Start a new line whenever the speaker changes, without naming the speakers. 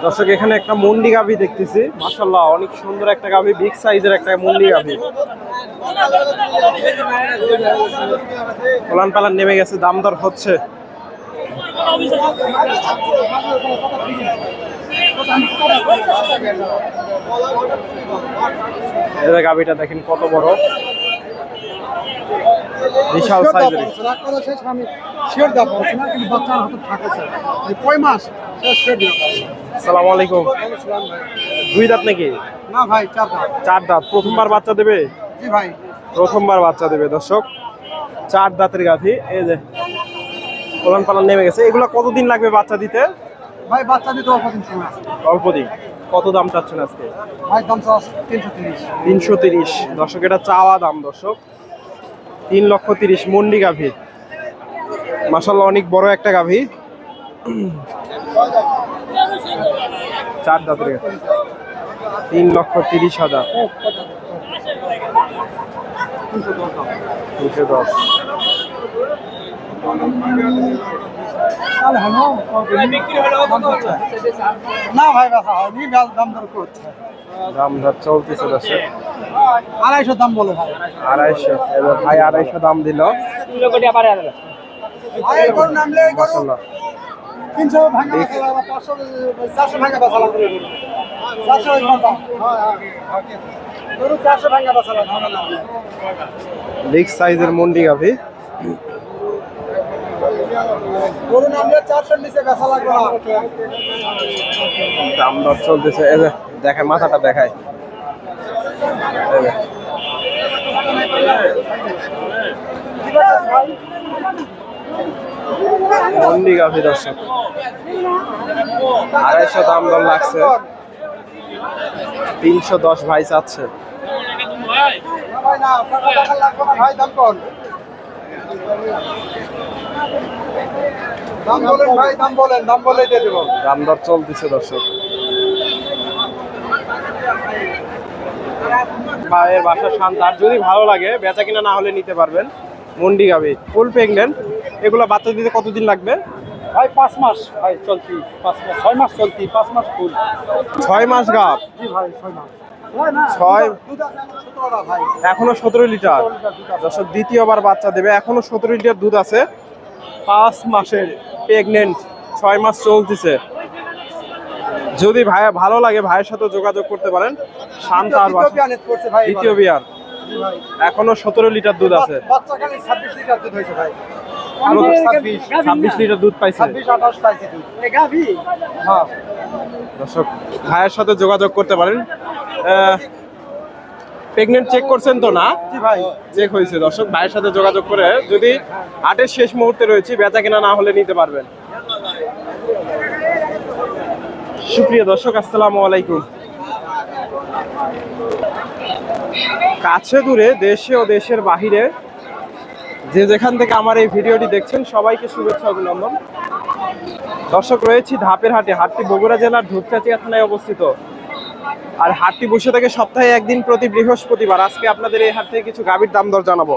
দর্শক এখানে একটা মুন্ডি গাভী দেখতেছি, মাশাআল্লাহ অনেক সুন্দর একটা গাভী, বিগ সাইজের একটা মুন্ডি গাভী। ওলান পালান নেমে গেছে, দাম দর হচ্ছে। এই গাভীটা দেখেন কত বড়, বিশাল সাইজের। আসসালামু আলাইকুম। দুই দাঁত নাকি?
না ভাই, চার দাঁত।
চার দাঁত। প্রথমবার বাচ্চা দেবে?
জি ভাই,
প্রথমবার বাচ্চা দেবে দর্শক, চার দাঁতের গাভী। এই যে ওলান পালান নেমে গেছে। এগুলা কতদিন লাগবে বাচ্চা দিতে?
ভাই বাচ্চা দিতে অল্প দিন সময় আছে।
অল্প দিন। কত দাম চাচ্ছেন আজকে?
ভাই দাম চাচ্ছে 330।
330 দর্শক, এটা চাওয়া দাম দর্শক, 3,30,000। মুন্ডি গাভী, মাশাআল্লাহ অনেক বড় একটা গাভী, চার দাঁতের। 3,30,000। 210।
না ভাই বাসা হয়নি, দাম দর করছে।
দাম দর চলতেছে দর্শক,
250 দাম বলে ভাই।
250। এবার ভাই 250 দাম দিল। মাশাআল্লাহ
300 ভাঙা বেচা, 500 400 ভাঙা বেচা লাগবে। 400 ঘন্টা। গরু 400 ভাঙা বেচা লাগবে।
বিগ সাইজের মুন্ডি গাভী,
গরু নামলে 400 নিচে বেচা লাগবে না।
দাম দর চলতেছে। এই যে দেখায়, মাথাটা দেখায়। এই যে মুন্ডি গাভী দর্শক, 250 দাম দর লাগছে। 310 ভাই চাচ্ছে।
ভাই না, টাকা লাগবে না ভাই, দাম কম। দাম বলেন ভাই, দাম বলেন, দাম বলে দিয়ে দেব।
দাম দর চলতেছে দর্শক। ভাইয়ের বাসা শান্ত, আর যদি ভালো লাগে বেচা কিনা না হলে নিতে পারবেন। মুন্ডি গাভী ফুল প্রেগনেন্ট। এগুলো বাচ্চা দিতে কতদিন লাগবে?
ভাই 5 মাস ভাই চলতি, 5 মাস 6 মাস চলতি, 5 মাস ফুল।
6 মাস গাভ?
জি ভাই 6 মাস।
6
দুধ আছে 17টা ভাই।
এখনো 17 লিটার দর্শক, দ্বিতীয়বার বাচ্চা দেবে, এখনো 17 লিটার দুধ আছে। 5 মাসের প্রেগনেন্ট, 6 মাস চলতেছে। যদি ভাইয়া ভালো লাগে ভাইয়ের সাথে যোগাযোগ করতে পারেন। শান্ত আর দ্বিতীয় বিয়ার, এখনো 17 লিটার দুধ আছে।
বাচ্চা খালি 26 লিটার দুধ হয়েছে ভাই।
আরো 26 লিটার দুধ পাইছে।
26-28 পাইছে দুধ। এ গাভী? হ্যাঁ
দর্শক ভাইয়ের সাথে যোগাযোগ করতে পারেন। প্রেগনেন্ট চেক করছেন তো? না
জি ভাই,
চেক হয়েছে দর্শক। ভাইয়ের সাথে যোগাযোগ করে যদি হাটের শেষ মুহূর্তে রয়েছে, বেচা কিনা না হলে নিতে পারবেন। সুপ্রিয় দর্শক, আসসালামু আলাইকুম। কাছে দূরে, দেশে ও দেশের বাহিরে যে যেখান থেকে আমার এই ভিডিওটি দেখছেন, সবাইকে শুভেচ্ছা অভিনন্দন। দর্শক রয়েছি ধাপের হাটে। হাটটি বগুড়া জেলার ধূপচাচিয়া থানায় অবস্থিত। আর হাটটি বসে থাকে সপ্তাহে একদিন, প্রতি বৃহস্পতিবার। আজকে আপনাদের এই হাট থেকে কিছু গাভীর দাম দর জানাবো।